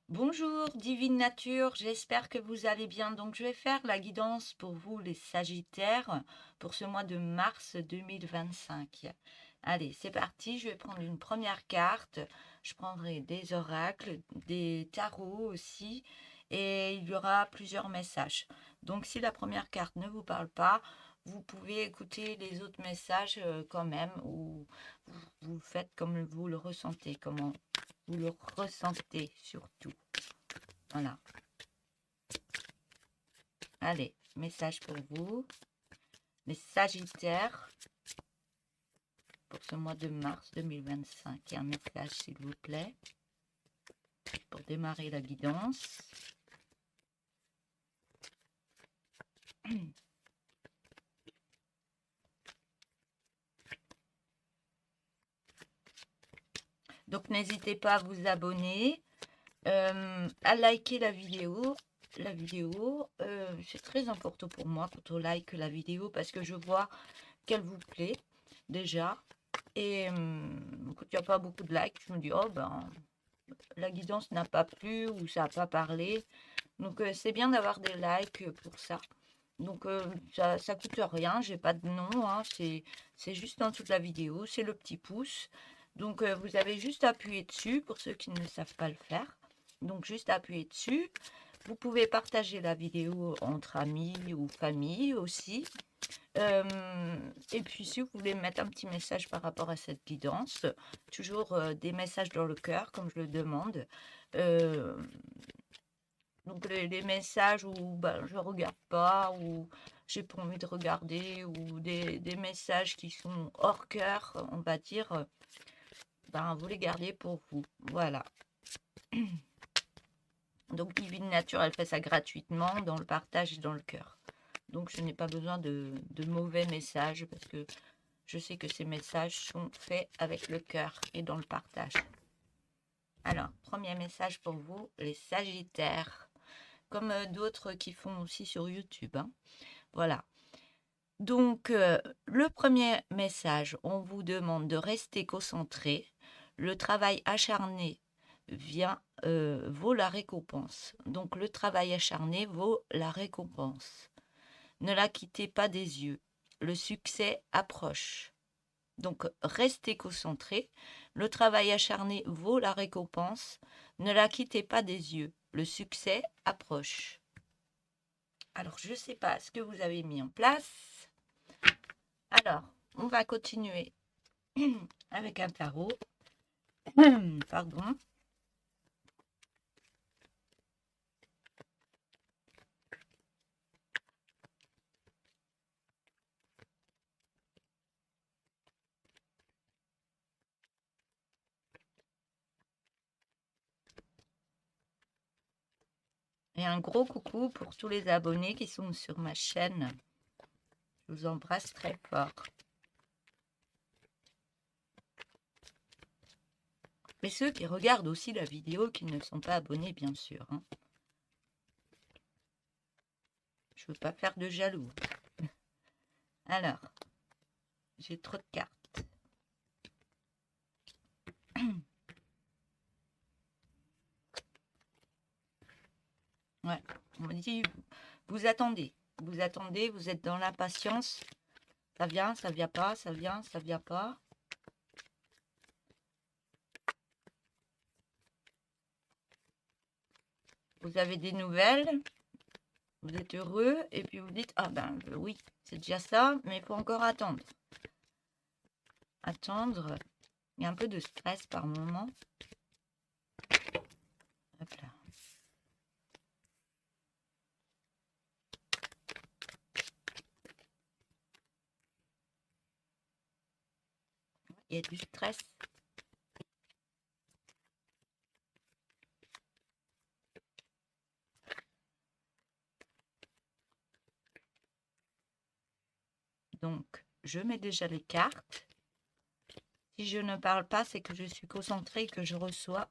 Bonjour, divine nature, j'espère que vous allez bien. Donc, je vais faire la guidance pour vous, les Sagittaires, pour ce mois de mars 2025. Allez, c'est parti. Je vais prendre une première carte. Je prendrai des oracles, des tarots aussi, et il y aura plusieurs messages. Donc, si la première carte ne vous parle pas, vous pouvez écouter les autres messages quand même, ou vous faites comme vous le ressentez, comment vous le ressentez surtout. Voilà. Allez, message pour vous. Les Sagittaires, pour ce mois de mars 2025. Un message, s'il vous plaît, pour démarrer la guidance. Donc, n'hésitez pas à vous abonner, à liker la vidéo. C'est très important pour moi quand on like la vidéo parce que je vois qu'elle vous plaît déjà. Et quand il n'y a pas beaucoup de likes, je me dis, oh ben, la guidance n'a pas plu ou ça n'a pas parlé. Donc, c'est bien d'avoir des likes pour ça. Donc, ça coûte rien, j'ai pas de nom, hein, c'est juste en dessous de la vidéo, c'est le petit pouce. Donc, vous avez juste à appuyer dessus pour ceux qui ne savent pas le faire. Donc, juste appuyer dessus. Vous pouvez partager la vidéo entre amis ou famille aussi. Et puis, si vous voulez mettre un petit message par rapport à cette guidance, toujours des messages dans le cœur, comme je le demande. Euh, donc les messages où ben, je regarde pas, ou j'ai pas envie de regarder, ou des messages qui sont hors cœur, on va dire, ben, vous les gardez pour vous. Voilà. Donc Divine Nature, elle fait ça gratuitement dans le partage et dans le cœur. Donc je n'ai pas besoin de mauvais messages parce que je sais que ces messages sont faits avec le cœur et dans le partage. Alors, premier message pour vous, les Sagittaires, comme d'autres qui font aussi sur YouTube, hein. Voilà. Donc, le premier message, on vous demande de rester concentré. Le travail acharné vaut la récompense. Donc, le travail acharné vaut la récompense. Ne la quittez pas des yeux. Le succès approche. Donc, restez concentré. Le travail acharné vaut la récompense. Ne la quittez pas des yeux. Le succès approche. Alors, je ne sais pas ce que vous avez mis en place. Alors, on va continuer avec un tarot. Pardon. Et un gros coucou pour tous les abonnés qui sont sur ma chaîne. Je vous embrasse très fort. Mais ceux qui regardent aussi la vidéo, qui ne sont pas abonnés, bien sûr, hein. Je ne veux pas faire de jaloux. Alors, j'ai trop de cartes. Ouais, on me dit, vous attendez. Vous attendez, vous êtes dans l'impatience. Ça vient pas, ça vient pas. Vous avez des nouvelles, vous êtes heureux, et puis vous dites, ah ben oui, c'est déjà ça, mais il faut encore attendre. Attendre, il y a un peu de stress par moment. Hop là. Il y a du stress. Donc, je mets déjà les cartes. Si je ne parle pas, c'est que je suis concentrée et que je reçois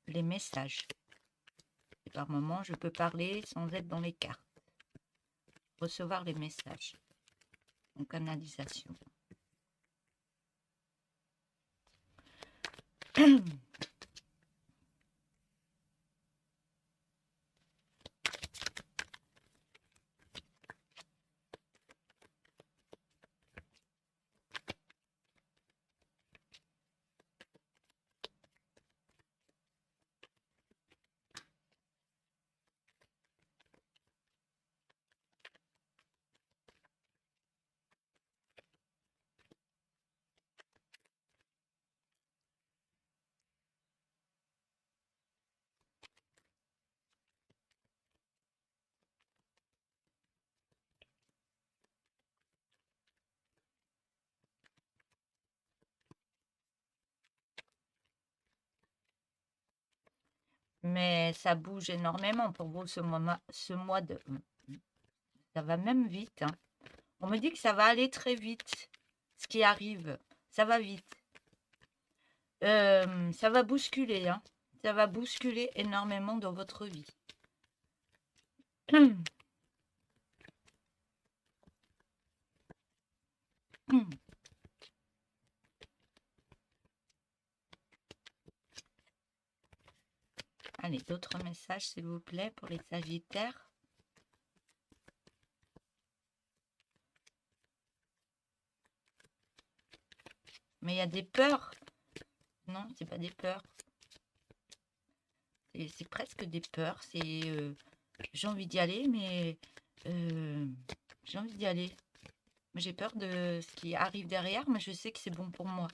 les messages. Et par moment, je peux parler sans être dans les cartes. Recevoir les messages. En canalisation. Mais ça bouge énormément pour vous ce mois de... Ça va même vite, hein. On me dit que ça va aller très vite, ce qui arrive. Ça va vite. Ça va bousculer, hein. Ça va bousculer énormément dans votre vie. Allez, d'autres messages, s'il vous plaît, pour les Sagittaires. Mais il y a des peurs. Non, c'est pas des peurs. C'est presque des peurs. C'est j'ai envie d'y aller, mais j'ai envie d'y aller. J'ai peur de ce qui arrive derrière, mais je sais que c'est bon pour moi.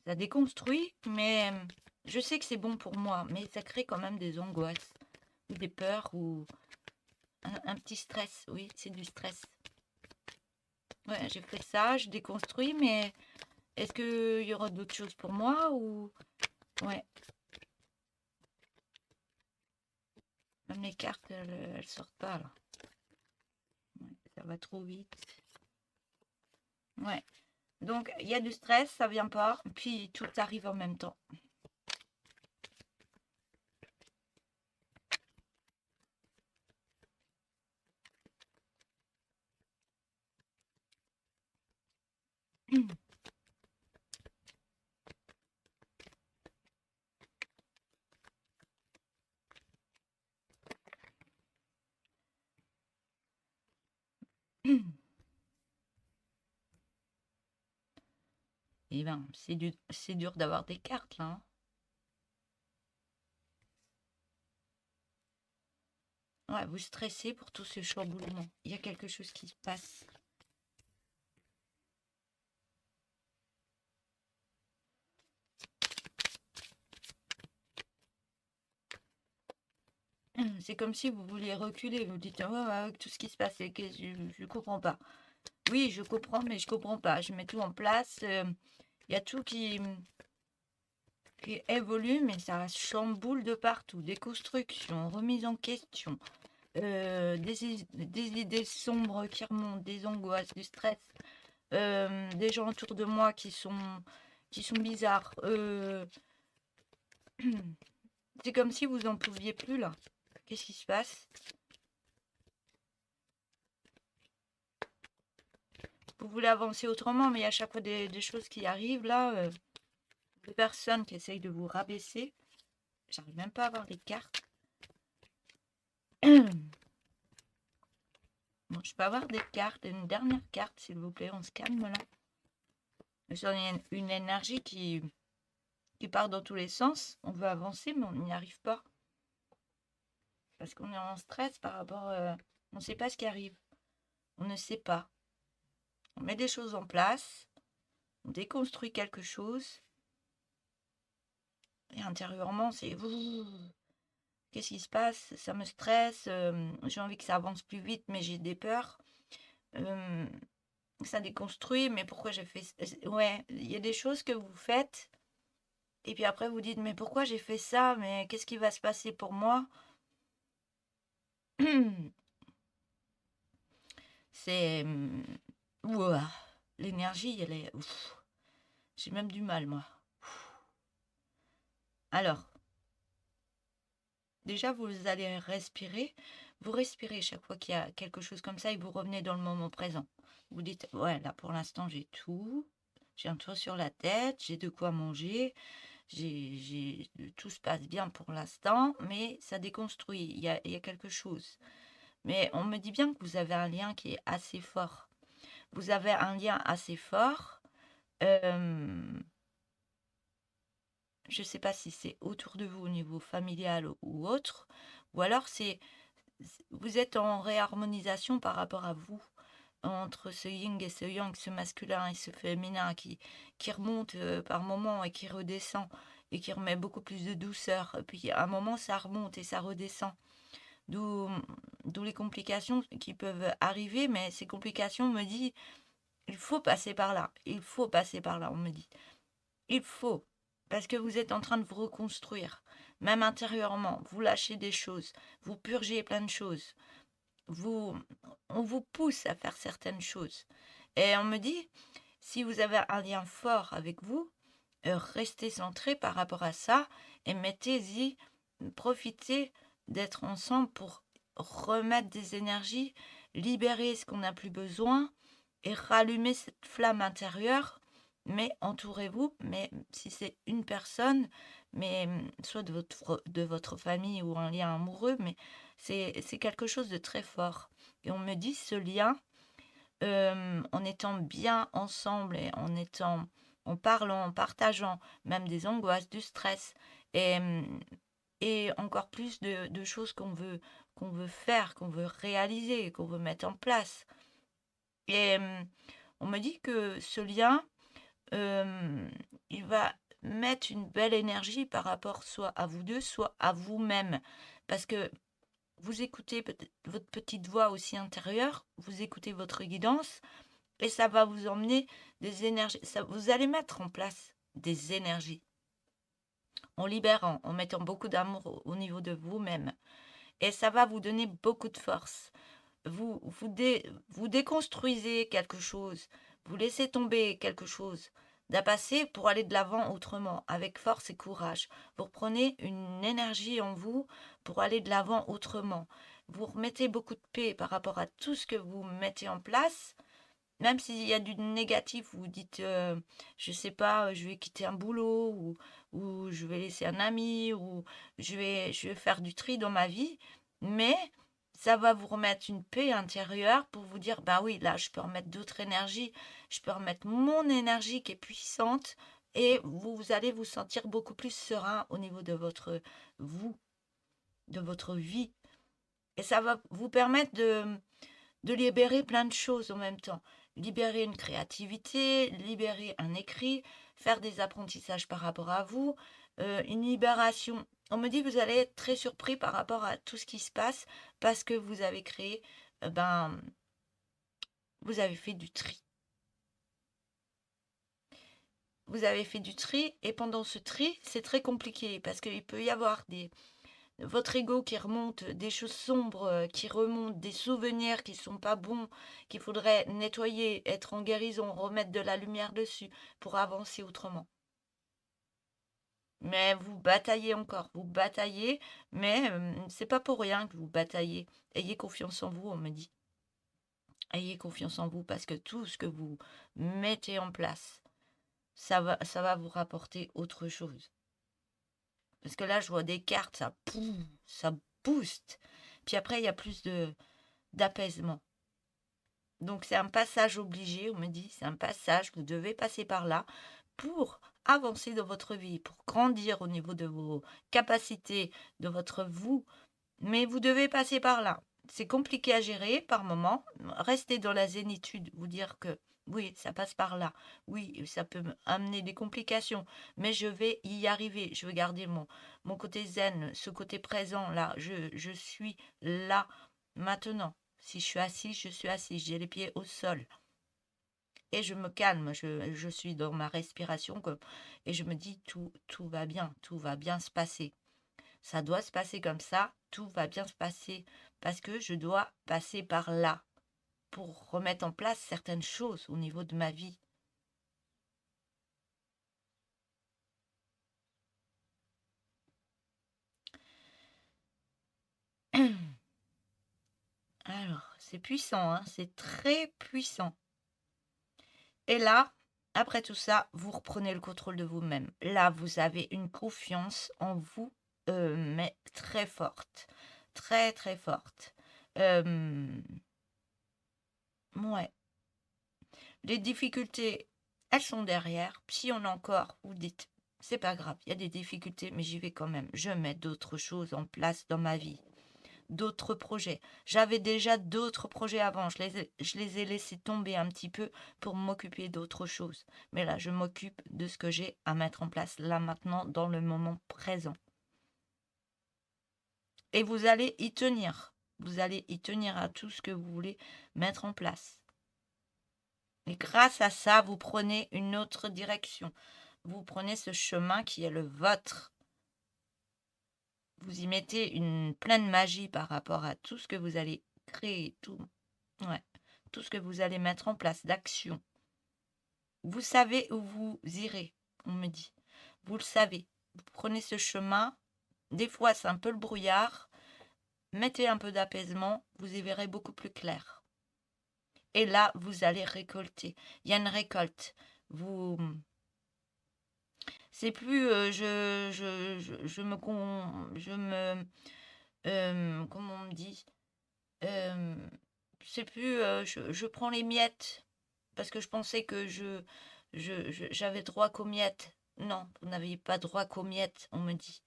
Ça déconstruit, mais je sais que c'est bon pour moi. Mais ça crée quand même des angoisses, ou des peurs, ou un petit stress. Oui, c'est du stress. Ouais, j'ai fait ça, je déconstruis, mais est-ce qu'il y aura d'autres choses pour moi ou... Ouais. Même les cartes, elles sortent pas, là. Ouais, ça va trop vite. Ouais. Donc, il y a du stress, ça vient pas, puis tout arrive en même temps. Et ben, c'est dur d'avoir des cartes, là, hein. Ouais, vous stressez pour tout ce chamboulement. Il y a quelque chose qui se passe. C'est comme si vous vouliez reculer. Vous dites, ouais, ouais, avec tout ce qui se passe, et que je comprends pas. Oui, je comprends, mais je comprends pas. Je mets tout en place. Il y a tout qui évolue, mais ça chamboule de partout. Des constructions, remise en question, des idées sombres qui remontent, des angoisses, du stress, des gens autour de moi qui sont bizarres. C'est comme si vous en pouviez plus là. Qu'est-ce qui se passe? Vous voulez avancer autrement, mais il y a à chaque fois des choses qui arrivent là. Des personnes qui essayent de vous rabaisser. J'arrive même pas à avoir les cartes. Bon, je peux avoir des cartes. Une dernière carte, s'il vous plaît. On se calme là. Il y a une énergie qui part dans tous les sens. On veut avancer, mais on n'y arrive pas. Parce qu'on est en stress par rapport... on ne sait pas ce qui arrive. On ne sait pas. On met des choses en place. On déconstruit quelque chose. Et intérieurement, c'est... Qu'est-ce qui se passe? Ça me stresse. J'ai envie que ça avance plus vite, mais j'ai des peurs. Ça déconstruit, mais pourquoi j'ai fait... Ouais, il y a des choses que vous faites. Et puis après, vous dites, mais pourquoi j'ai fait ça? Mais qu'est-ce qui va se passer pour moi? C'est... Ouah, l'énergie, elle est... J'ai même du mal, moi. Alors, déjà, vous allez respirer. Vous respirez chaque fois qu'il y a quelque chose comme ça et vous revenez dans le moment présent. Vous dites, ouais, là, pour l'instant, j'ai tout. J'ai un toit sur la tête, j'ai de quoi manger. Tout se passe bien pour l'instant, mais ça déconstruit. Il y a quelque chose. Mais on me dit bien que vous avez un lien qui est assez fort. Vous avez un lien assez fort. Je ne sais pas si c'est autour de vous au niveau familial ou autre, ou alors vous êtes en réharmonisation par rapport à vous, entre ce yin et ce yang, ce masculin et ce féminin qui remonte par moments et qui redescend et qui remet beaucoup plus de douceur. Et puis à un moment, ça remonte et ça redescend. D'où les complications qui peuvent arriver, mais ces complications, on me dit, il faut passer par là, il faut passer par là, on me dit. Il faut, parce que vous êtes en train de vous reconstruire. même intérieurement, vous lâchez des choses, vous purgez plein de choses, on vous pousse à faire certaines choses. Et on me dit, si vous avez un lien fort avec vous, restez centré par rapport à ça et mettez-y, profitez d'être ensemble pour remettre des énergies, libérer ce qu'on n'a plus besoin et rallumer cette flamme intérieure. Mais entourez-vous, mais si c'est une personne, mais soit de votre famille ou un lien amoureux, mais c'est quelque chose de très fort. Et on me dit, ce lien, en étant bien ensemble et en parlant, en partageant même des angoisses, du stress et, et encore plus de choses qu'on veut faire, qu'on veut réaliser, qu'on veut mettre en place. Et on me dit que ce lien, il va mettre une belle énergie par rapport soit à vous deux, soit à vous-même. Parce que vous écoutez peut-être votre petite voix aussi intérieure, vous écoutez votre guidance, et ça va vous emmener des énergies. Vous allez mettre en place des énergies en libérant, en mettant beaucoup d'amour au niveau de vous-même. Et ça va vous donner beaucoup de force. Vous déconstruisez quelque chose, vous laissez tomber quelque chose d'un passé pour aller de l'avant autrement, avec force et courage. Vous reprenez une énergie en vous pour aller de l'avant autrement. Vous remettez beaucoup de paix par rapport à tout ce que vous mettez en place. Même s'il y a du négatif, vous dites, je sais pas, je vais quitter un boulot, ou je vais laisser un ami, ou je vais faire du tri dans ma vie, mais ça va vous remettre une paix intérieure pour vous dire, bah oui, là, je peux remettre d'autres énergies, je peux remettre mon énergie qui est puissante, et vous allez vous sentir beaucoup plus serein au niveau de vous, de votre vie. Et ça va vous permettre de libérer plein de choses en même temps. Libérer une créativité, libérer un écrit, faire des apprentissages par rapport à vous, une libération. On me dit que vous allez être très surpris par rapport à tout ce qui se passe parce que vous avez créé, vous avez fait du tri. Vous avez fait du tri et pendant ce tri, c'est très compliqué parce qu'il peut y avoir votre ego qui remonte, des choses sombres qui remontent, des souvenirs qui sont pas bons, qu'il faudrait nettoyer, être en guérison, remettre de la lumière dessus pour avancer autrement. Mais vous bataillez encore, vous bataillez, mais c'est pas pour rien que vous bataillez. Ayez confiance en vous, on me dit. Ayez confiance en vous parce que tout ce que vous mettez en place, ça va vous rapporter autre chose. Parce que là, je vois des cartes, ça booste. Puis après, il y a plus d'apaisement. Donc c'est un passage obligé, on me dit, c'est un passage, vous devez passer par là pour avancer dans votre vie, pour grandir au niveau de vos capacités, de votre vous. Mais vous devez passer par là. C'est compliqué à gérer par moment. Restez dans la zénitude, vous dire que oui, ça passe par là. Oui, ça peut amener des complications, mais je vais y arriver. Je vais garder mon côté zen, ce côté présent là. Je suis là maintenant. Si je suis assis, je suis assis. J'ai les pieds au sol. Et je me calme. Je suis dans ma respiration et je me dis tout va bien se passer. Ça doit se passer comme ça, tout va bien se passer parce que je dois passer par là pour remettre en place certaines choses au niveau de ma vie. Alors, c'est puissant, hein, c'est très puissant. Et là, après tout ça, vous reprenez le contrôle de vous-même. Là, vous avez une confiance en vous, mais très forte. Très, très forte. Ouais. Les difficultés, elles sont derrière. Si on a encore, vous dites, c'est pas grave, il y a des difficultés, mais j'y vais quand même. Je mets d'autres choses en place dans ma vie, d'autres projets. J'avais déjà d'autres projets avant, je les ai laissés tomber un petit peu pour m'occuper d'autres choses. Mais là, je m'occupe de ce que j'ai à mettre en place là maintenant, dans le moment présent. Et vous allez y tenir. Vous allez y tenir à tout ce que vous voulez mettre en place. Et grâce à ça, vous prenez une autre direction. Vous prenez ce chemin qui est le vôtre. vous y mettez une pleine magie par rapport à tout ce que vous allez créer, tout, ouais, tout ce que vous allez mettre en place d'action. Vous savez où vous irez, on me dit. Vous le savez. Vous prenez ce chemin. Des fois, c'est un peu le brouillard. Mettez un peu d'apaisement, vous y verrez beaucoup plus clair. Et là, vous allez récolter. Il y a une récolte. Vous, c'est plus, comment on me dit, euh, c'est plus, je prends les miettes parce que je pensais que j'avais droit qu'aux miettes. Non, vous n'avez pas droit qu'aux miettes, on me dit.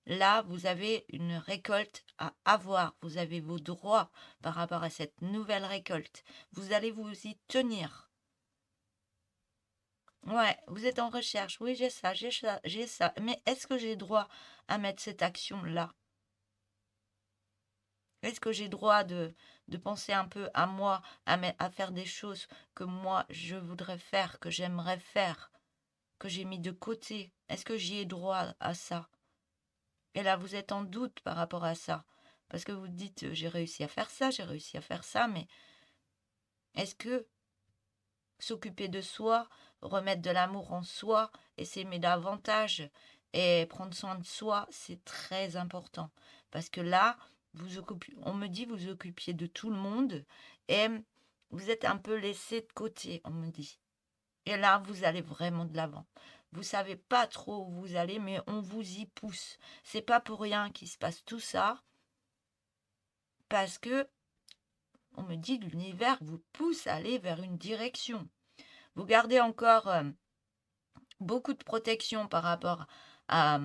Là, vous avez une récolte à avoir. Vous avez vos droits par rapport à cette nouvelle récolte. Vous allez vous y tenir. Ouais, vous êtes en recherche. Oui, j'ai ça, j'ai ça, j'ai ça. Mais est-ce que j'ai droit à mettre cette action-là? Est-ce que j'ai droit de penser un peu à moi, à faire des choses que moi, je voudrais faire, que j'aimerais faire, que j'ai mis de côté? Est-ce que j'y ai droit à ça? Et là, vous êtes en doute par rapport à ça. Parce que vous dites, j'ai réussi à faire ça, j'ai réussi à faire ça, mais est-ce que s'occuper de soi, remettre de l'amour en soi et s'aimer davantage et prendre soin de soi, c'est très important. Parce que là, on me dit vous occupiez de tout le monde et vous êtes un peu laissé de côté, on me dit. Et là, vous allez vraiment de l'avant. Vous savez pas trop où vous allez, mais on vous y pousse. C'est pas pour rien qu'il se passe tout ça, parce que on me dit l'univers vous pousse à aller vers une direction. Vous gardez encore beaucoup de protection par rapport à,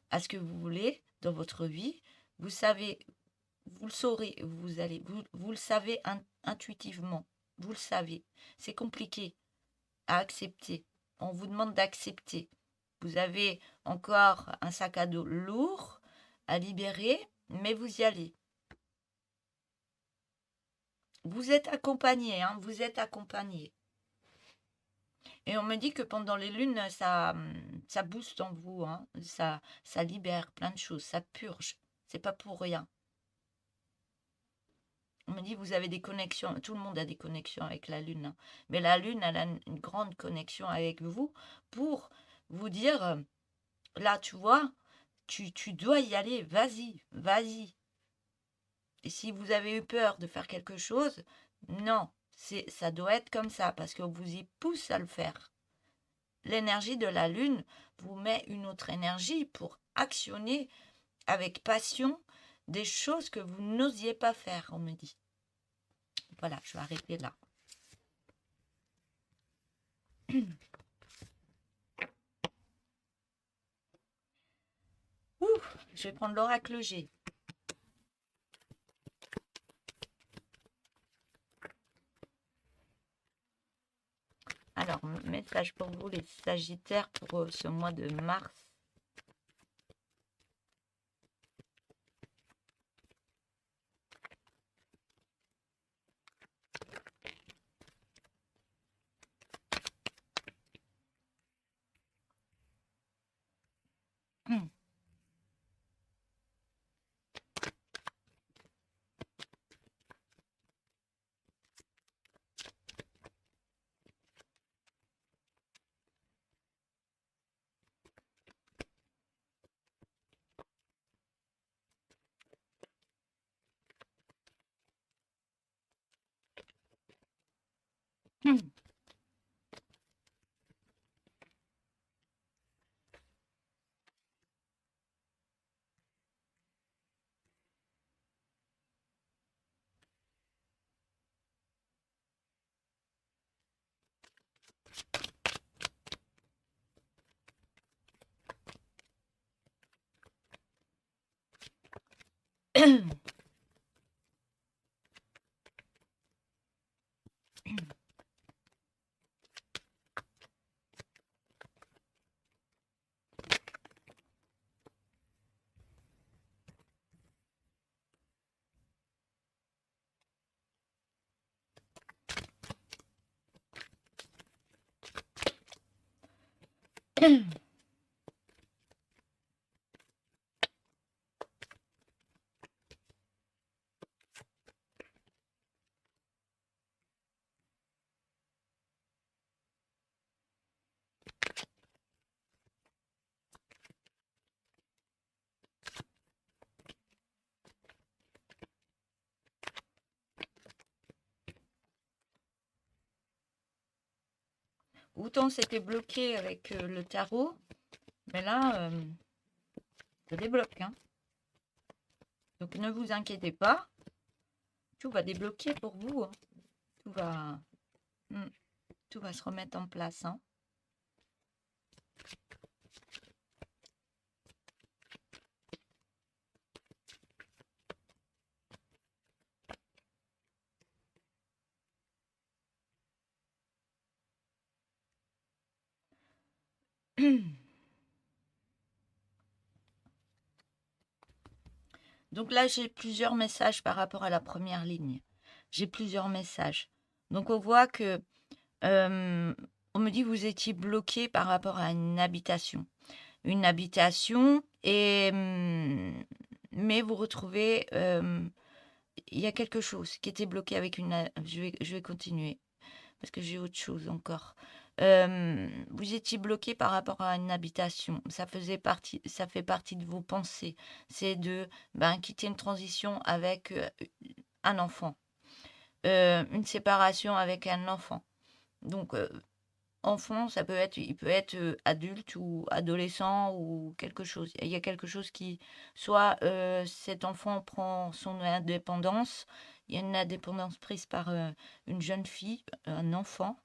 à ce que vous voulez dans votre vie. Vous savez, vous le saurez, vous le savez intuitivement. Vous le savez. C'est compliqué à accepter. On vous demande d'accepter. Vous avez encore un sac à dos lourd à libérer, mais vous y allez. Vous êtes accompagné, hein, vous êtes accompagné. Et on me dit que pendant les lunes, ça booste en vous, hein, ça libère plein de choses, ça purge. C'est pas pour rien. On me dit vous avez des connexions, tout le monde a des connexions avec la lune, hein, mais la lune, elle a une grande connexion avec vous pour vous dire, là, tu vois, tu dois y aller, vas-y, vas-y. Et si vous avez eu peur de faire quelque chose, non, ça doit être comme ça, parce qu'on vous y pousse à le faire. L'énergie de la lune vous met une autre énergie pour actionner avec passion des choses que vous n'osiez pas faire, on me dit. Voilà, je vais arrêter là. Ouh, je vais prendre l'oracle G. Alors, message pour vous les Sagittaires pour ce mois de mars. Autant c'était bloqué avec le tarot, mais là, ça débloque. Hein. Donc ne vous inquiétez pas, tout va débloquer pour vous. Hein. Tout va se remettre en place. Hein. Donc là, j'ai plusieurs messages par rapport à la première ligne. J'ai plusieurs messages. Donc on voit que on me dit que vous étiez bloqué par rapport à une habitation. Une habitation, mais vous retrouvez, il y a quelque chose qui était bloqué avec une... Je vais continuer, parce que j'ai autre chose encore. Vous étiez bloqué par rapport à une habitation. Ça fait partie de vos pensées. C'est de quitter une transition avec un enfant. Une séparation avec un enfant. Donc, enfant, il peut être adulte ou adolescent ou quelque chose. Il y a quelque chose qui, soit cet enfant prend son indépendance, il y a une indépendance prise par une jeune fille, un enfant.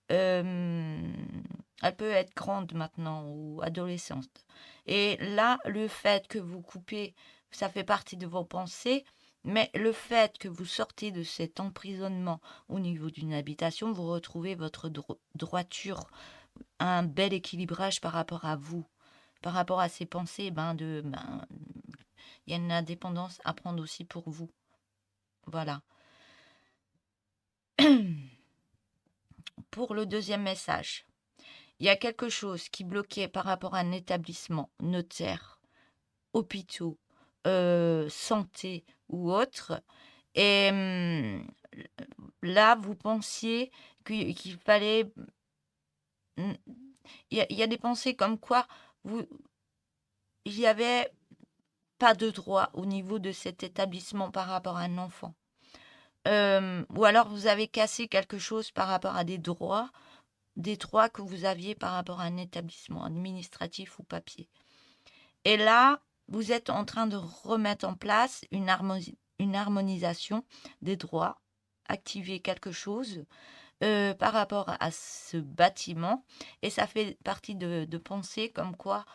Elle peut être grande maintenant ou adolescente. Et là, le fait que vous coupez, ça fait partie de vos pensées, mais le fait que vous sortez de cet emprisonnement au niveau d'une habitation, vous retrouvez votre droiture, un bel équilibrage par rapport à vous, par rapport à ces pensées, il y a une indépendance à prendre aussi pour vous. Voilà. Pour le deuxième message, il y a quelque chose qui bloquait par rapport à un établissement, notaire, hôpitaux, santé ou autre. Et là, vous pensiez qu'il fallait... Il y a des pensées comme quoi il n'y avait pas de droit au niveau de cet établissement par rapport à un enfant. Ou alors vous avez cassé quelque chose par rapport à des droits que vous aviez par rapport à un établissement administratif ou papier. Et là, vous êtes en train de remettre en place une harmonisation des droits, activer quelque chose par rapport à ce bâtiment. Et ça fait partie de penser comme quoi,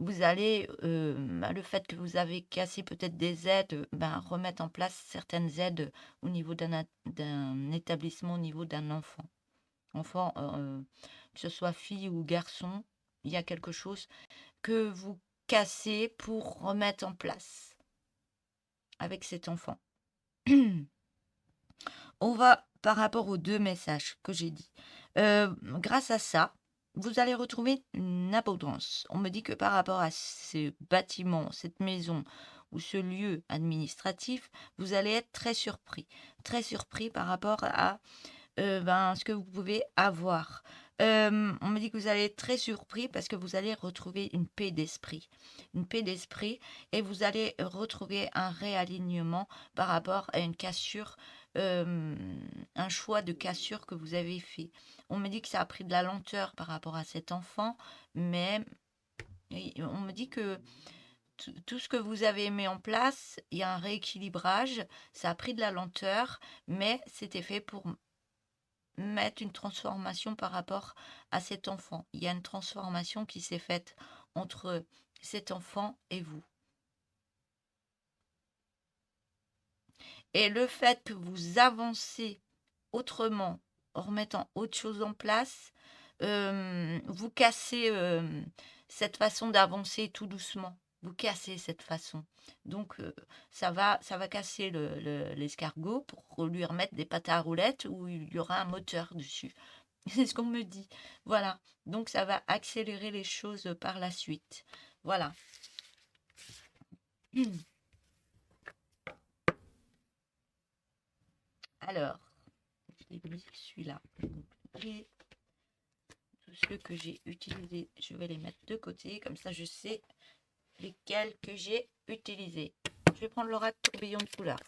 vous allez, le fait que vous avez cassé peut-être des aides, remettre en place certaines aides au niveau d'un établissement, au niveau d'un enfant. Enfant, que ce soit fille ou garçon, il y a quelque chose que vous cassez pour remettre en place avec cet enfant. On va par rapport aux deux messages que j'ai dit. Grâce à ça, vous allez retrouver une abondance. On me dit que par rapport à ce bâtiment, cette maison ou ce lieu administratif, vous allez être très surpris par rapport à ce que vous pouvez avoir. On me dit que vous allez être très surpris parce que vous allez retrouver une paix d'esprit. Une paix d'esprit et vous allez retrouver un réalignement par rapport à une cassure, un choix de cassure que vous avez fait. On me dit que ça a pris de la lenteur par rapport à cet enfant, mais on me dit que tout ce que vous avez mis en place, il y a un rééquilibrage, ça a pris de la lenteur, mais c'était fait pour mettre une transformation par rapport à cet enfant. Il y a une transformation qui s'est faite entre cet enfant et vous. Et le fait que vous avancez autrement, en remettant autre chose en place, vous cassez cette façon d'avancer tout doucement. Vous cassez cette façon. Donc, ça va casser l'escargot pour lui remettre des pâtes à roulettes où il y aura un moteur dessus. C'est ce qu'on me dit. Voilà. Donc, ça va accélérer les choses par la suite. Voilà. Alors, je l'ai mis celui-là. Tous ceux que j'ai utilisés, je vais les mettre de côté. Comme ça, je sais lesquels que j'ai utilisés. Je vais prendre l'oracle tourbillon de couleur.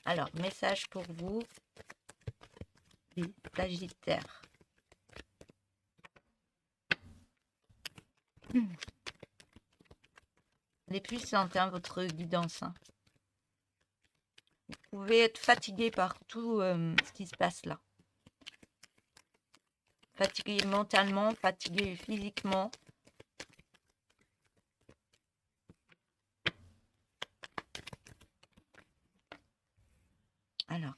Alors, message pour vous, les Sagittaires. Elle est puissante, hein, votre guidance. Hein. Vous pouvez être fatigué par tout ce qui se passe là. Fatigué mentalement, fatigué physiquement. Alors.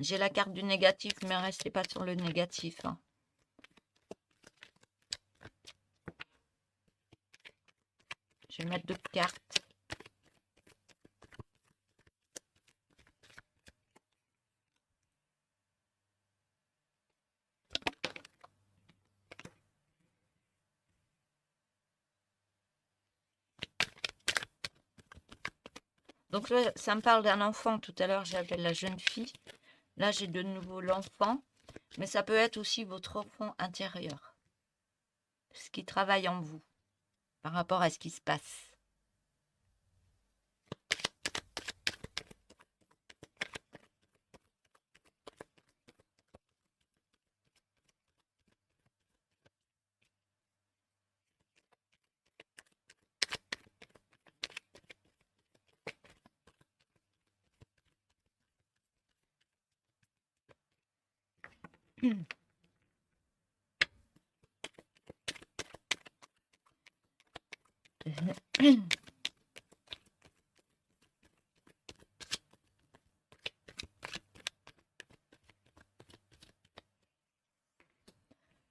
J'ai la carte du négatif, mais restez pas sur le négatif. Hein. Je vais mettre 2 cartes. Donc là, ça me parle d'un enfant. Tout à l'heure, j'avais la jeune fille. Là, j'ai de nouveau l'enfant. Mais ça peut être aussi votre enfant intérieur. Ce qui travaille en vous par rapport à ce qui se passe.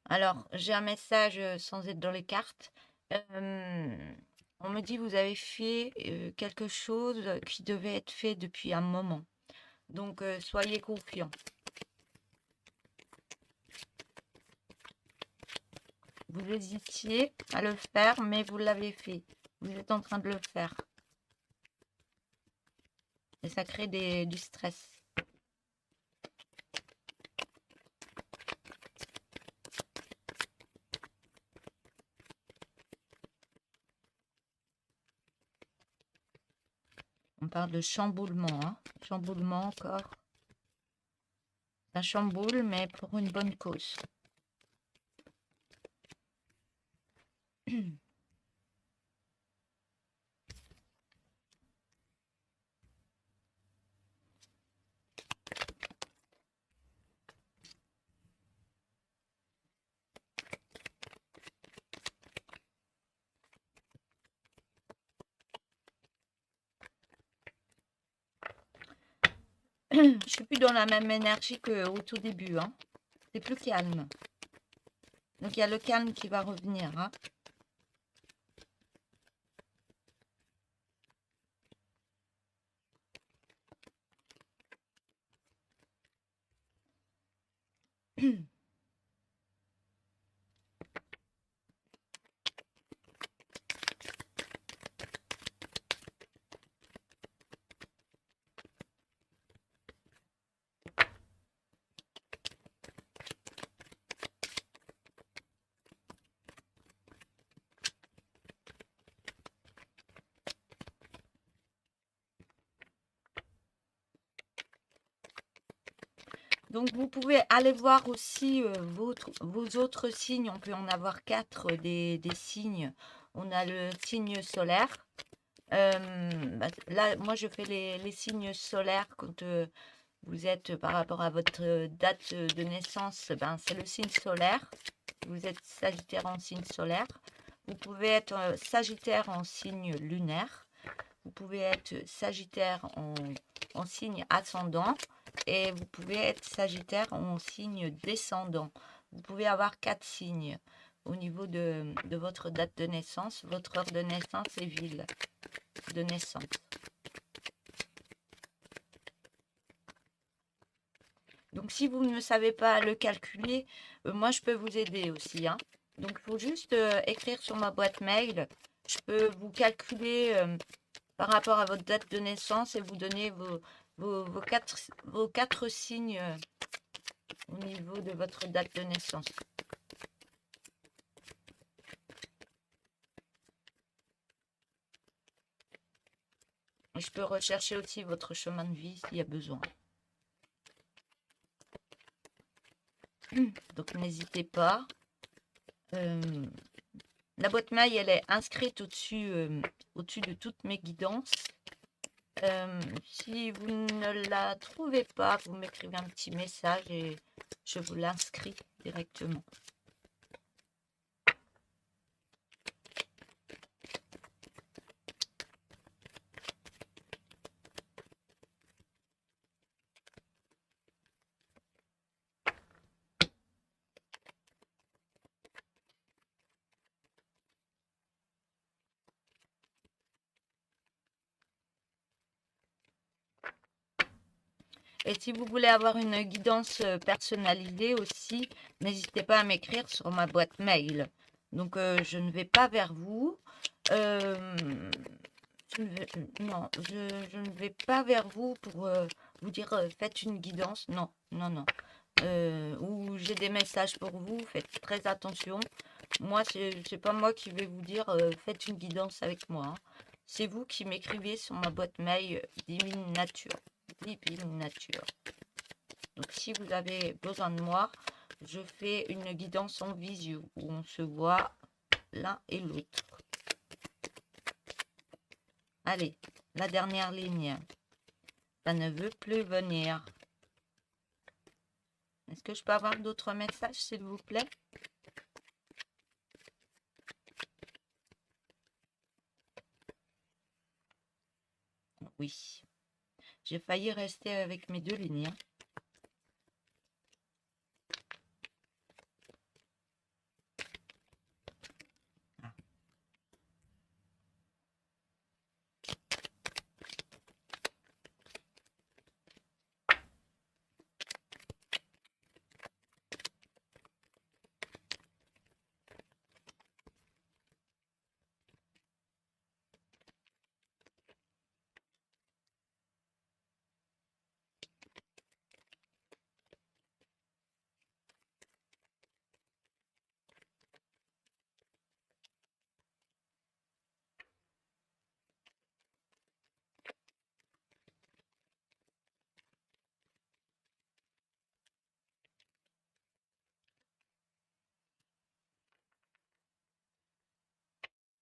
Alors, j'ai un message sans être dans les cartes. On me dit vous avez fait quelque chose qui devait être fait depuis un moment. Donc, soyez confiants. Vous hésitiez à le faire, mais vous l'avez fait. Vous êtes en train de le faire. Et ça crée du stress. On parle de chamboulement. Hein. Chamboulement encore. Ça chamboule, mais pour une bonne cause. Je suis plus dans la même énergie qu'au tout début. Hein. C'est plus calme. Donc il y a le calme qui va revenir. Hein. Donc vous pouvez aller voir aussi vos autres signes. On peut en avoir 4 des signes. On a le signe solaire. Là, moi, je fais les signes solaires quand vous êtes par rapport à votre date de naissance. C'est le signe solaire. Vous êtes Sagittaire en signe solaire. Vous pouvez être Sagittaire en signe lunaire. Vous pouvez être Sagittaire en signe ascendant. Et vous pouvez être Sagittaire en signe descendant. Vous pouvez avoir 4 signes au niveau de votre date de naissance. Votre heure de naissance et ville de naissance. Donc si vous ne savez pas le calculer, moi je peux vous aider aussi. Hein. Donc il faut juste écrire sur ma boîte mail. Je peux vous calculer par rapport à votre date de naissance et vous donner vos quatre signes au niveau de votre date de naissance. Et je peux rechercher aussi votre chemin de vie s'il y a besoin. Donc n'hésitez pas. Euh, la boîte mail, elle est inscrite au-dessus de toutes mes guidances. Si vous ne la trouvez pas, vous m'écrivez un petit message et je vous l'inscris directement. Et si vous voulez avoir une guidance personnalisée aussi, n'hésitez pas à m'écrire sur ma boîte mail. Donc, je ne vais pas vers vous. Euh, non, je ne vais pas vers vous pour vous dire faites une guidance. Non, non, non. Ou j'ai des messages pour vous, faites très attention. Moi, c'est pas moi qui vais vous dire faites une guidance avec moi, hein. C'est vous qui m'écrivez sur ma boîte mail Divine Nature. Divine Nature. Donc, si vous avez besoin de moi, je fais une guidance en visio où on se voit l'un et l'autre. Allez, la dernière ligne. Ça ne veut plus venir. Est-ce que je peux avoir d'autres messages, s'il vous plaît? Oui. J'ai failli rester avec mes deux lignes, hein. Ah.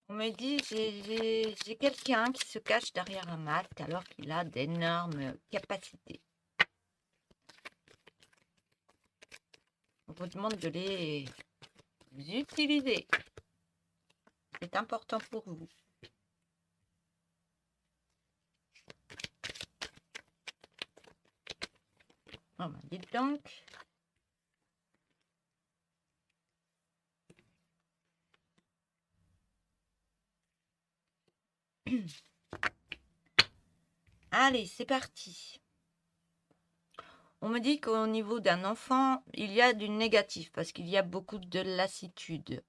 On me dit j'ai quelqu'un qui se cache derrière un masque alors qu'il a d'énormes capacités. On vous demande de les utiliser. C'est important pour vous. Oh ben, dites donc. Allez, c'est parti. On me dit qu'au niveau d'un enfant, il y a du négatif parce qu'il y a beaucoup de lassitude.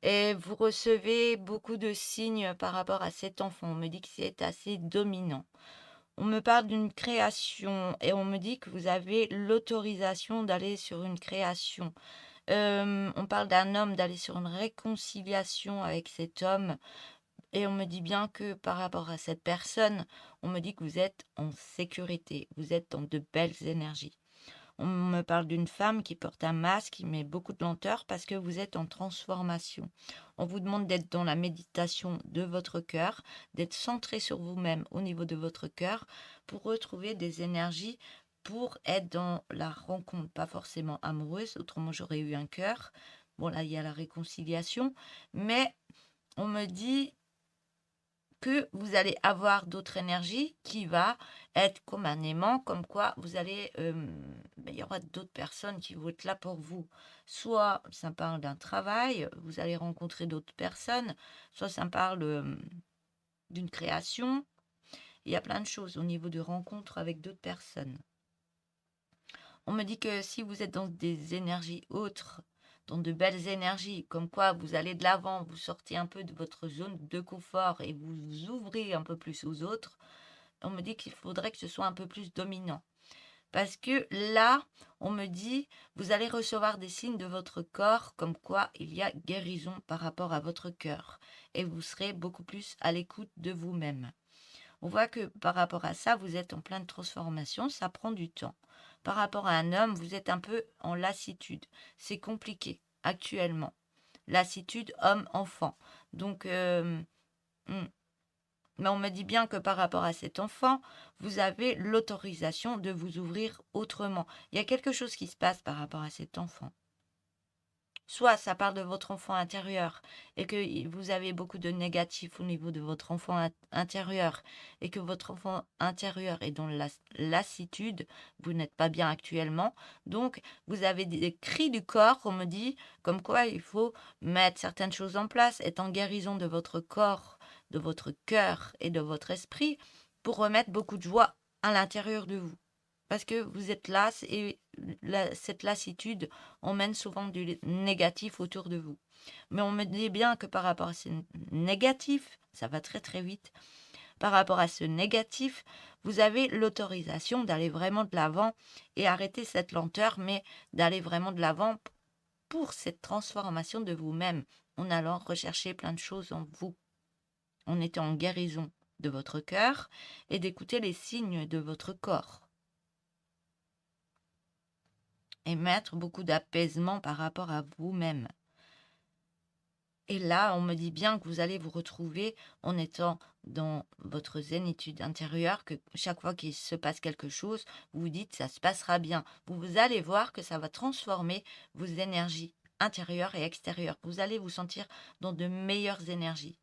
Et vous recevez beaucoup de signes par rapport à cet enfant. On me dit que c'est assez dominant. On me parle d'une création et on me dit que vous avez l'autorisation d'aller sur une création. On parle d'un homme, d'aller sur une réconciliation avec cet homme. Et on me dit bien que par rapport à cette personne, on me dit que vous êtes en sécurité, vous êtes dans de belles énergies. On me parle d'une femme qui porte un masque, qui met beaucoup de lenteur parce que vous êtes en transformation. On vous demande d'être dans la méditation de votre cœur, d'être centré sur vous-même au niveau de votre cœur pour retrouver des énergies pour être dans la rencontre, pas forcément amoureuse, autrement j'aurais eu un cœur. Bon là, il y a la réconciliation, mais on me dit que vous allez avoir d'autres énergies qui va être comme un aimant, comme quoi vous allez, il y aura d'autres personnes qui vont être là pour vous. Soit ça parle d'un travail, vous allez rencontrer d'autres personnes, soit ça parle d'une création. Il y a plein de choses au niveau de rencontres avec d'autres personnes. On me dit que si vous êtes dans des énergies autres, dans de belles énergies, comme quoi vous allez de l'avant, vous sortez un peu de votre zone de confort et vous vous ouvrez un peu plus aux autres, on me dit qu'il faudrait que ce soit un peu plus dominant. Parce que là, on me dit, vous allez recevoir des signes de votre corps comme quoi il y a guérison par rapport à votre cœur. Et vous serez beaucoup plus à l'écoute de vous-même. On voit que par rapport à ça, vous êtes en pleine transformation, ça prend du temps. Par rapport à un homme, vous êtes un peu en lassitude. C'est compliqué actuellement. lassitude homme-enfant. Donc, mais on me dit bien que par rapport à cet enfant, vous avez l'autorisation de vous ouvrir autrement. Il y a quelque chose qui se passe par rapport à cet enfant. Soit ça parle de votre enfant intérieur et que vous avez beaucoup de négatifs au niveau de votre enfant intérieur et que votre enfant intérieur est dans la lassitude, vous n'êtes pas bien actuellement. Donc, vous avez des cris du corps, on me dit, comme quoi il faut mettre certaines choses en place, être en guérison de votre corps, de votre cœur et de votre esprit pour remettre beaucoup de joie à l'intérieur de vous. Parce que vous êtes las et cette lassitude emmène souvent du négatif autour de vous. Mais on me dit bien que par rapport à ce négatif, ça va très très vite, par rapport à ce négatif, vous avez l'autorisation d'aller vraiment de l'avant et arrêter cette lenteur, mais d'aller vraiment de l'avant pour cette transformation de vous-même, en allant rechercher plein de choses en vous, en étant en guérison de votre cœur et d'écouter les signes de votre corps. Et mettre beaucoup d'apaisement par rapport à vous-même. Et là, on me dit bien que vous allez vous retrouver en étant dans votre zénitude intérieure, que chaque fois qu'il se passe quelque chose, vous vous dites ça se passera bien. Vous allez voir que ça va transformer vos énergies intérieures et extérieures. Vous allez vous sentir dans de meilleures énergies.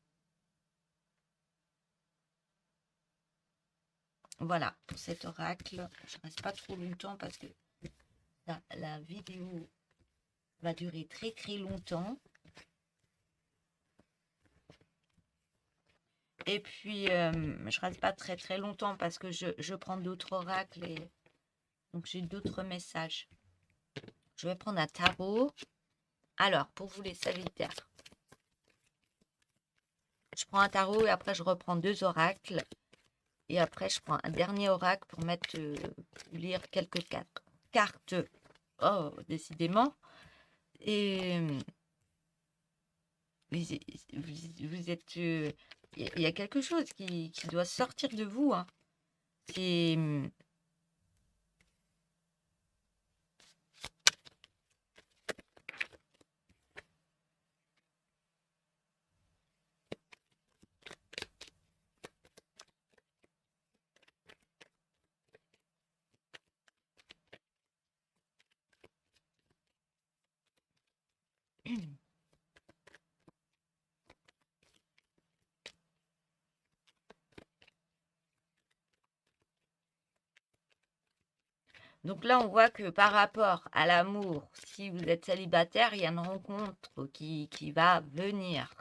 Voilà, pour cet oracle, je ne reste pas trop longtemps parce que la vidéo va durer très très longtemps. Et puis, je reste pas très très longtemps parce que je prends d'autres oracles et donc j'ai d'autres messages. Je vais prendre un tarot. Alors, pour vous les Sagittaires, je prends un tarot et après je reprends 2 oracles. Et après, je prends un dernier oracle pour lire quelques cartes. Oh, décidément. Et vous êtes... Il y a quelque chose qui doit sortir de vous. Hein. C'est... Donc là, on voit que par rapport à l'amour, si vous êtes célibataire, il y a une rencontre qui va venir.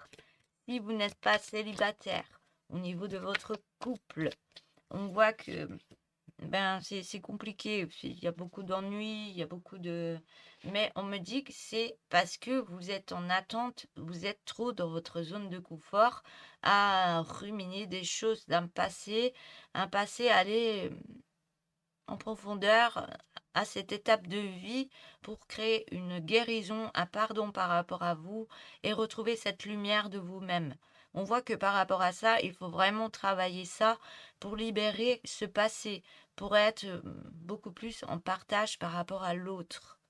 Si vous n'êtes pas célibataire, au niveau de votre couple, on voit que c'est compliqué. Il y a beaucoup d'ennuis, il y a beaucoup de... Mais on me dit que c'est parce que vous êtes en attente, vous êtes trop dans votre zone de confort à ruminer des choses d'un passé, un passé aller en profondeur à cette étape de vie pour créer une guérison, un pardon par rapport à vous et retrouver cette lumière de vous-même. On voit que par rapport à ça, il faut vraiment travailler ça pour libérer ce passé, pour être beaucoup plus en partage par rapport à l'autre.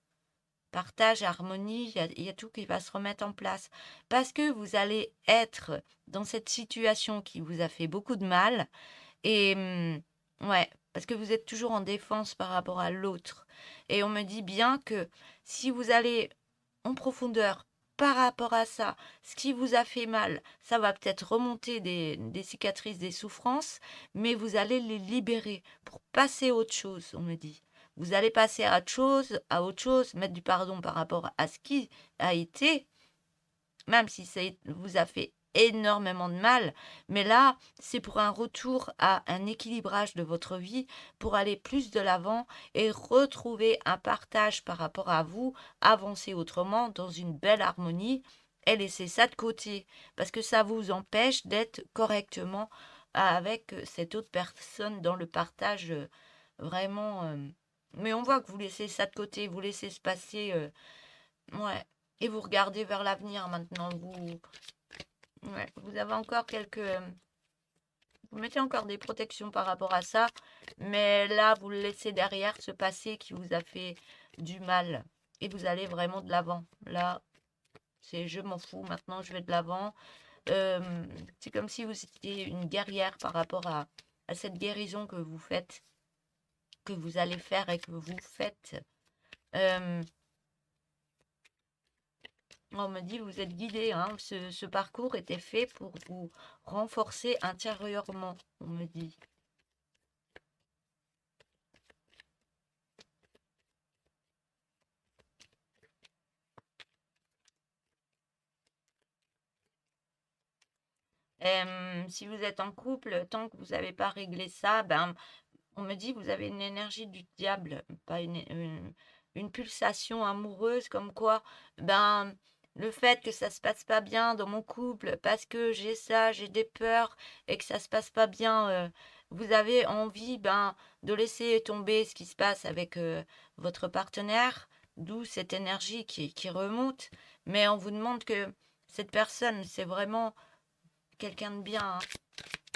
Partage, harmonie, il y a tout qui va se remettre en place. Parce que vous allez être dans cette situation qui vous a fait beaucoup de mal et ouais, parce que vous êtes toujours en défense par rapport à l'autre. Et on me dit bien que si vous allez en profondeur par rapport à ça, ce qui vous a fait mal, ça va peut-être remonter des cicatrices, des souffrances, mais vous allez les libérer pour passer à autre chose, on me dit. Vous allez passer à autre chose, mettre du pardon par rapport à ce qui a été, même si ça vous a fait énormément de mal, mais là, c'est pour un retour à un équilibrage de votre vie, pour aller plus de l'avant et retrouver un partage par rapport à vous, avancer autrement dans une belle harmonie et laisser ça de côté, parce que ça vous empêche d'être correctement avec cette autre personne dans le partage vraiment... mais on voit que vous laissez ça de côté, vous laissez se passer... ouais. Et vous regardez vers l'avenir maintenant. Vous avez encore vous mettez encore des protections par rapport à ça. Mais là, vous le laissez derrière ce passé qui vous a fait du mal. Et vous allez vraiment de l'avant. Là, C'est je m'en fous, maintenant je vais de l'avant. C'est comme si vous étiez une guerrière par rapport à cette guérison que vous faites, que vous allez faire et que vous faites. Euh, on me dit, vous êtes guidé, hein. Ce parcours était fait pour vous renforcer intérieurement, on me dit. Si vous êtes en couple, tant que vous n'avez pas réglé ça, ben, on me dit, vous avez une énergie du diable, pas une pulsation amoureuse, comme quoi, ben, le fait que ça se passe pas bien dans mon couple, parce que j'ai ça, j'ai des peurs, et que ça se passe pas bien, vous avez envie, ben, de laisser tomber ce qui se passe avec votre partenaire, d'où cette énergie qui remonte, mais on vous demande que cette personne, c'est vraiment quelqu'un de bien, hein.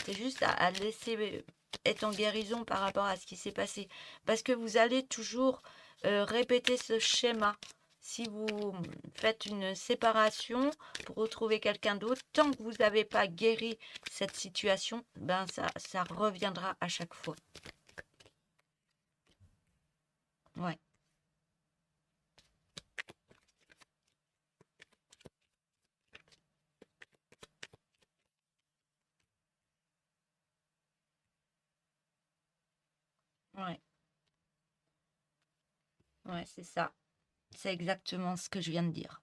C'est juste à laisser être en guérison par rapport à ce qui s'est passé. Parce que vous allez toujours répéter ce schéma. Si vous faites une séparation pour retrouver quelqu'un d'autre, tant que vous n'avez pas guéri cette situation, ben ça reviendra à chaque fois. Ouais, ouais, ouais, c'est ça. C'est exactement ce que je viens de dire.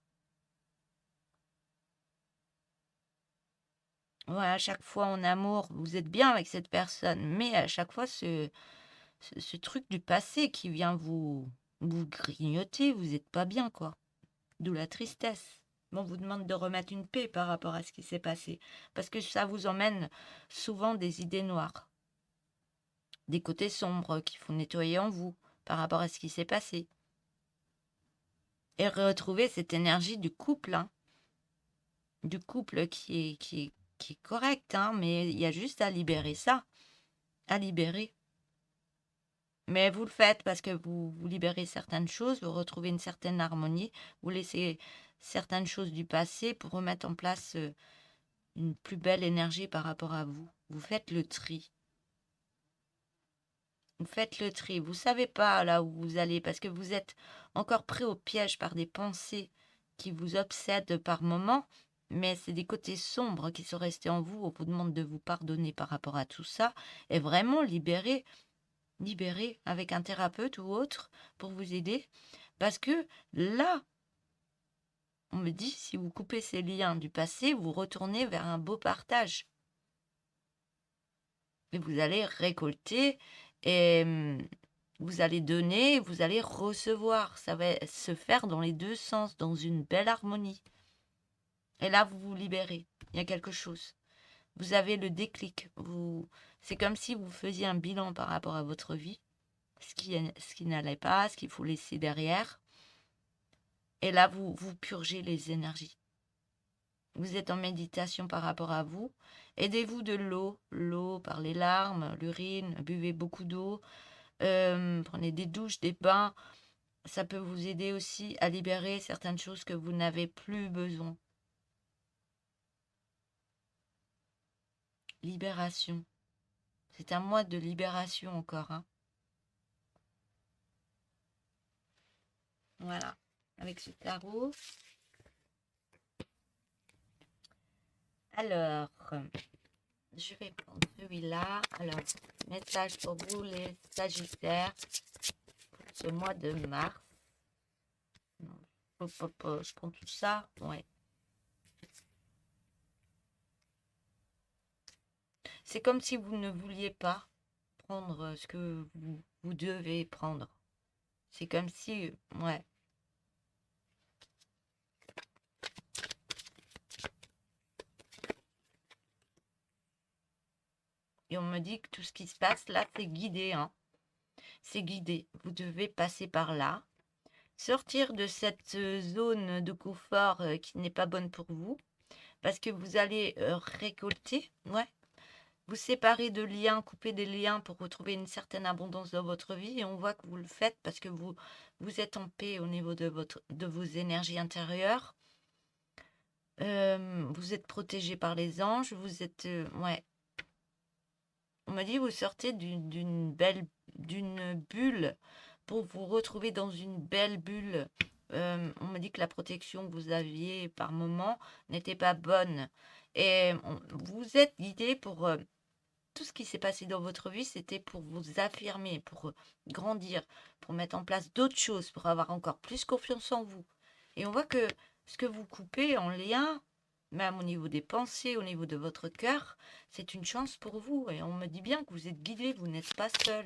Ouais, à chaque fois en amour, vous êtes bien avec cette personne, mais à chaque fois, ce truc du passé qui vient vous grignoter, vous n'êtes pas bien, quoi. D'où la tristesse. Bon, on vous demande de remettre une paix par rapport à ce qui s'est passé, parce que ça vous emmène souvent des idées noires, des côtés sombres qu'il faut nettoyer en vous par rapport à ce qui s'est passé. Et retrouver cette énergie du couple, hein, du couple qui est correct, hein, mais il y a juste à libérer ça, à libérer. Mais vous le faites parce que vous libérez certaines choses, vous retrouvez une certaine harmonie, vous laissez certaines choses du passé pour remettre en place une plus belle énergie par rapport à vous. Vous faites le tri. Vous faites le tri. Vous savez pas là où vous allez parce que vous êtes encore pris au piège par des pensées qui vous obsèdent par moments, mais c'est des côtés sombres qui sont restés en vous. On vous demande de vous pardonner par rapport à tout ça et vraiment libérer avec un thérapeute ou autre pour vous aider. Parce que là, on me dit, si vous coupez ces liens du passé, vous retournez vers un beau partage. Et vous allez récolter et vous allez donner, vous allez recevoir. Ça va se faire dans les deux sens, dans une belle harmonie. Et là, vous vous libérez. Il y a quelque chose. Vous avez le déclic. C'est comme si vous faisiez un bilan par rapport à votre vie, ce qui n'allait pas, ce qu'il faut laisser derrière. Et là, vous purgez les énergies. Vous êtes en méditation par rapport à vous. Aidez-vous de l'eau par les larmes, l'urine, buvez beaucoup d'eau, prenez des douches, des bains. Ça peut vous aider aussi à libérer certaines choses que vous n'avez plus besoin. Libération. C'est un mois de libération encore, hein. Voilà. Avec ce tarot. Alors, je vais prendre celui-là. Alors, message pour vous les Sagittaires pour ce mois de mars. Non, je prends tout ça. Ouais. C'est comme si vous ne vouliez pas prendre ce que vous devez prendre. C'est comme si, ouais. Et on me dit que tout ce qui se passe là, c'est guidé, hein. C'est guidé. Vous devez passer par là. Sortir de cette zone de confort qui n'est pas bonne pour vous. Parce que vous allez récolter, ouais. Vous séparer de liens, couper des liens pour retrouver une certaine abondance dans votre vie. Et on voit que vous le faites parce que vous êtes en paix au niveau de vos énergies intérieures. Vous êtes protégé par les anges, vous êtes... ouais. On m'a dit vous sortez d'une bulle pour vous retrouver dans une belle bulle. On m'a dit que la protection que vous aviez par moment n'était pas bonne. Et vous êtes guidé pour... tout ce qui s'est passé dans votre vie, c'était pour vous affirmer, pour grandir, pour mettre en place d'autres choses, pour avoir encore plus confiance en vous. Et on voit que ce que vous coupez en lien, même au niveau des pensées, au niveau de votre cœur, c'est une chance pour vous. Et on me dit bien que vous êtes guidé, vous n'êtes pas seul.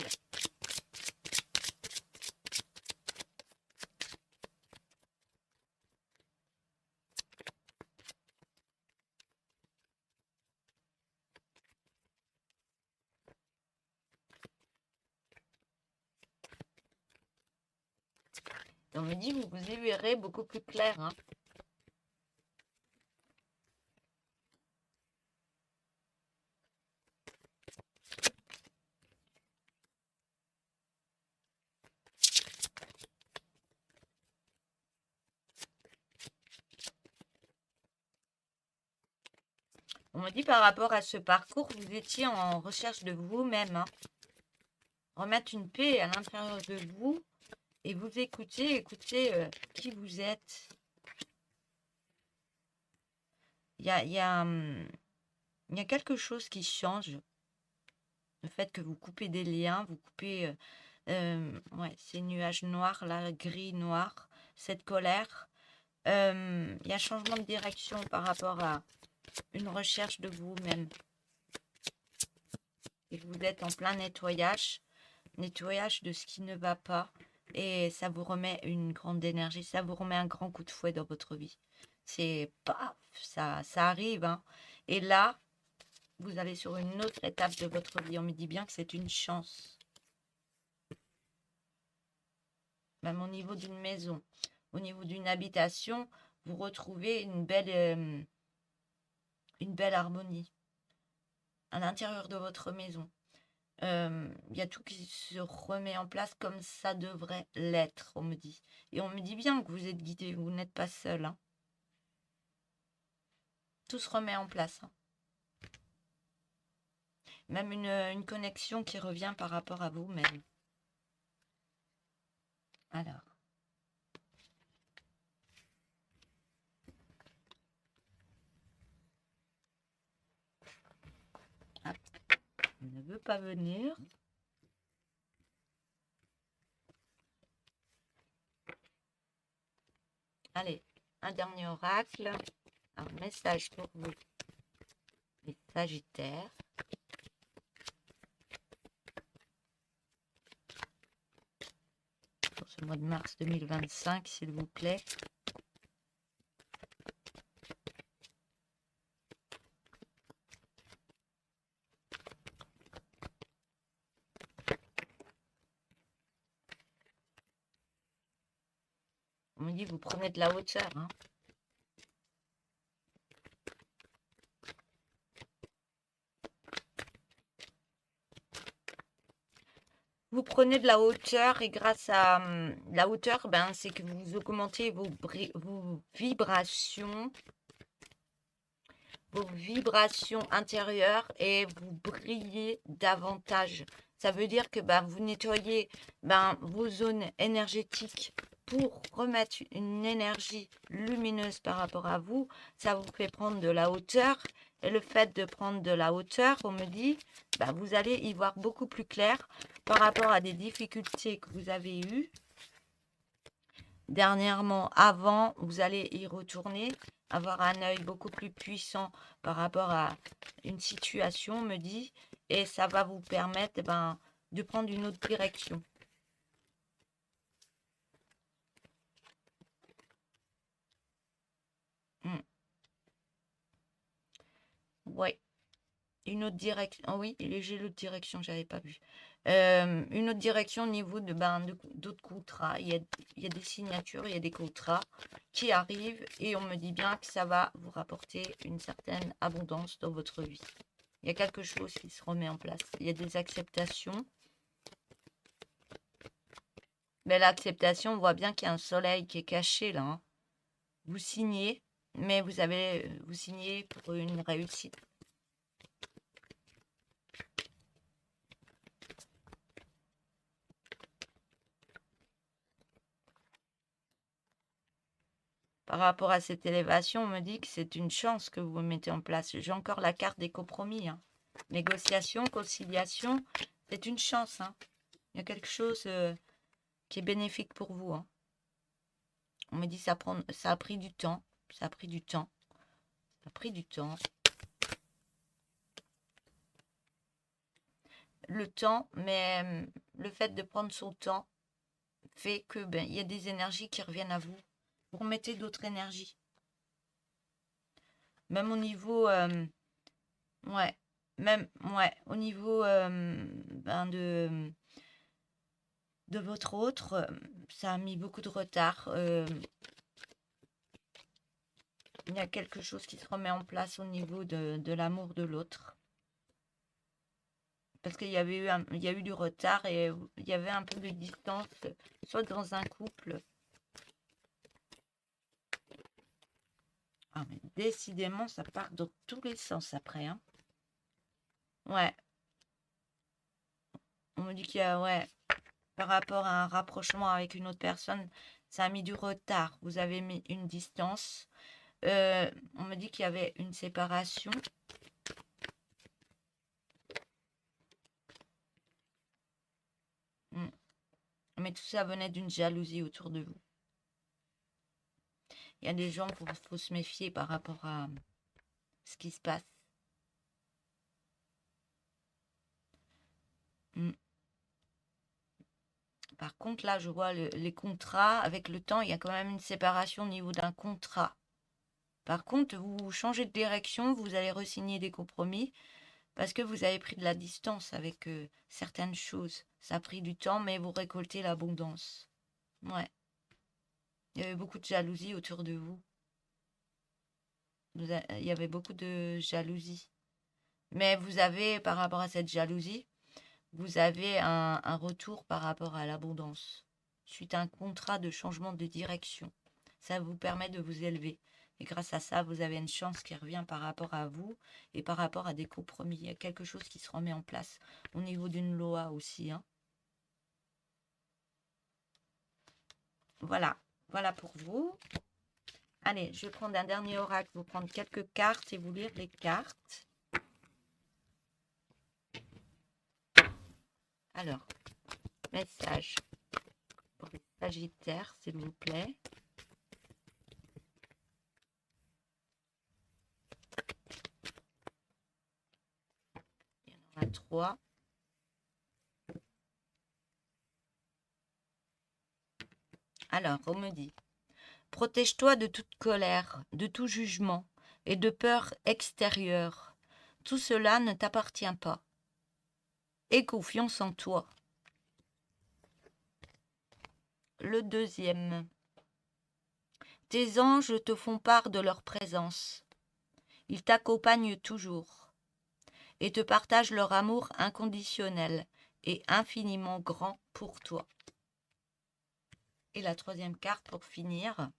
Et on me dit vous vous y verrez beaucoup plus clair. Hein. On me dit par rapport à ce parcours, vous étiez en recherche de vous-même. Hein. Remettre une paix à l'intérieur de vous et vous écoutez qui vous êtes. Il y a, il y a, il y a quelque chose qui change. Le fait que vous coupez des liens, vous coupez ouais, ces nuages noirs, là, gris, noir, cette colère. Il y a changement de direction par rapport à une recherche de vous-même. Et vous êtes en plein nettoyage de ce qui ne va pas. Et ça vous remet une grande énergie, ça vous remet un grand coup de fouet dans votre vie. C'est paf, ça arrive. Hein. Et là, vous allez sur une autre étape de votre vie. On me dit bien que c'est une chance. Même au niveau d'une maison, au niveau d'une habitation, vous retrouvez une belle harmonie à l'intérieur de votre maison. Il y a tout qui se remet en place comme ça devrait l'être, on me dit. Et on me dit bien que vous êtes guidé, vous n'êtes pas seul. Hein. Tout se remet en place. Hein. Même une connexion qui revient par rapport à vous-même. Alors. Hop. Il ne veut pas venir. Allez, un dernier oracle. Un message pour vous, les Sagittaires. Pour ce mois de mars 2025, s'il vous plaît. On me dit vous prenez de la hauteur. Hein. Vous prenez de la hauteur et grâce à la hauteur, ben, c'est que vous augmentez vos vibrations intérieures et vous brillez davantage. Ça veut dire que ben, vous nettoyez vos zones énergétiques pour remettre une énergie lumineuse par rapport à vous. Ça vous fait prendre de la hauteur. Et le fait de prendre de la hauteur, on me dit, ben, vous allez y voir beaucoup plus clair par rapport à des difficultés que vous avez eues dernièrement, avant, vous allez y retourner, avoir un œil beaucoup plus puissant par rapport à une situation, me dit, et ça va vous permettre de prendre une autre direction. Ouais, une autre direction. Oh oui, j'ai l'autre direction, j'avais pas vu. Une autre direction au niveau d'autres contrats. Il y a des signatures, il y a des contrats qui arrivent et on me dit bien que ça va vous rapporter une certaine abondance dans votre vie. Il y a quelque chose qui se remet en place. Il y a des acceptations. Mais l'acceptation, on voit bien qu'il y a un soleil qui est caché là. Hein. Vous signez, mais vous signez pour une réussite. Par rapport à cette élévation, on me dit que c'est une chance que vous mettez en place. J'ai encore la carte des compromis. Hein. Négociation, conciliation, c'est une chance. Hein. Il y a quelque chose qui est bénéfique pour vous. Hein. On me dit que ça a pris du temps. Ça a pris du temps. Ça a pris du temps. Le temps, mais le fait de prendre son temps fait que il y a des énergies qui reviennent à vous. Vous remettez d'autres énergies. Même au niveau ouais, même au niveau de votre autre, ça a mis beaucoup de retard. Il y a quelque chose qui se remet en place au niveau de l'amour de l'autre. Parce qu'il y a eu du retard et il y avait un peu de distance, soit dans un couple. Ah, mais décidément, ça part dans tous les sens après. Hein. Ouais. On me dit qu'il y a, par rapport à un rapprochement avec une autre personne, ça a mis du retard. Vous avez mis une distance. On me dit qu'il y avait une séparation. Mais tout ça venait d'une jalousie autour de vous. Il y a des gens, il faut se méfier par rapport à ce qui se passe. Par contre, là, je vois les contrats. Avec le temps, il y a quand même une séparation au niveau d'un contrat. Par contre, vous changez de direction, vous allez re-signer des compromis parce que vous avez pris de la distance avec certaines choses. Ça a pris du temps, mais vous récoltez l'abondance. Ouais. Il y avait beaucoup de jalousie autour de vous. Il y avait beaucoup de jalousie. Mais vous avez, par rapport à cette jalousie, vous avez un retour par rapport à l'abondance. Suite à un contrat de changement de direction. Ça vous permet de vous élever. Et grâce à ça, vous avez une chance qui revient par rapport à vous et par rapport à des compromis. Il y a quelque chose qui se remet en place au niveau d'une loi aussi. Hein. Voilà. Voilà pour vous. Allez, je vais prendre un dernier oracle, vous prendre quelques cartes et vous lire les cartes. Alors, message pour les Sagittaires, s'il vous plaît. Il y en aura 3. Alors, on me dit, protège-toi de toute colère, de tout jugement et de peur extérieure. Tout cela ne t'appartient pas. Aie confiance en toi. Le deuxième. Tes anges te font part de leur présence. Ils t'accompagnent toujours et te partagent leur amour inconditionnel et infiniment grand pour toi. Et la troisième carte pour finir.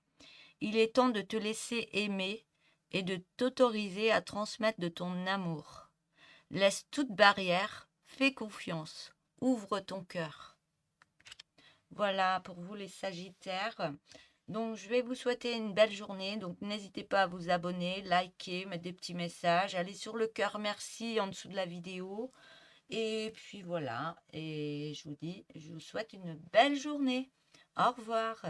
Il est temps de te laisser aimer et de t'autoriser à transmettre de ton amour. Laisse toute barrière, fais confiance, ouvre ton cœur. Voilà pour vous les Sagittaires. Donc je vais vous souhaiter une belle journée. Donc n'hésitez pas à vous abonner, liker, mettre des petits messages. Allez sur le cœur merci en dessous de la vidéo. Et puis voilà. Et je vous souhaite une belle journée. Au revoir.